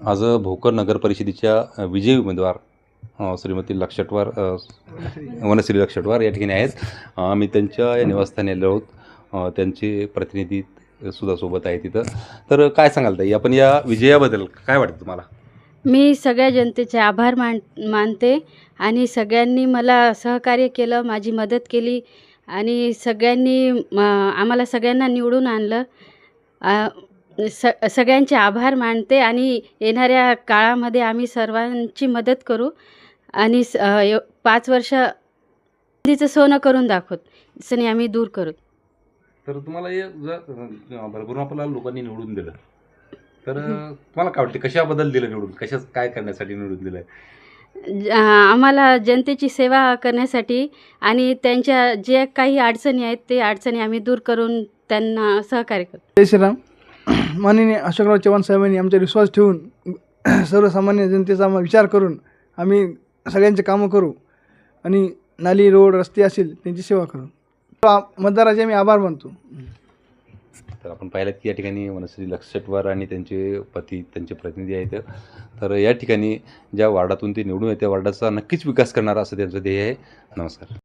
आज भोकर नगर परिषदेच्या विजयी उमेदवार श्रीमती लक्षटवार वनश्री लक्षटवार या ठिकाणी आहेत. आम्ही त्यांच्या या निवासस्थानी आलो आहोत. त्यांचे प्रतिनिधी सुद्धा सोबत आहे तिथं. तर काय सांगाल ताई, आपण या विजयाबद्दल काय वाटतं तुम्हाला? मी सगळ्या जनतेचे आभार मानते आणि सगळ्यांनी मला सहकार्य केलं, माझी मदत केली आणि सगळ्यांनी आम्हाला सगळ्यांना निवडून आणलं. सगळ्यांचे आभार मानते आणि येणाऱ्या काळामध्ये आम्ही सर्वांची मदत करू आणि 5 वर्ष तिचं सोनं करून दाखवत सनी आम्ही दूर करू. तर तुम्हाला हे भरभरून आपल्याला लोकांनी निवडून दिलं, तर तुम्हाला काय वाटते, कशाबद्दल दिलं निवडून, कशाच काय करण्यासाठी निवडून दिलं? आम्हाला जनतेची सेवा करण्यासाठी आणि त्यांच्या जे काही अडचणी आहेत ते अडचणी आम्ही दूर करून त्यांना सहकार्य करतो. जय श्रीराम. माननीय अशोकराव चव्हाण साहेबांनी आमच्यावर विश्वास ठेवून सर्वसामान्य जनतेचा विचार करून आम्ही सगळ्यांचे कामं करू आणि नाली रोड रस्ते असतील त्यांची सेवा करू. मतदाराचे आम्ही आभार मानतो. तर आपण पाहिलं की या ठिकाणी वनश्री लक्षटवार आणि त्यांचे पती, त्यांचे प्रतिनिधी आहेत. तर या ठिकाणी ज्या वार्डातून ते निवडून येते त्या वार्डाचा नक्कीच विकास करणार असं त्यांचं ध्येय आहे. नमस्कार.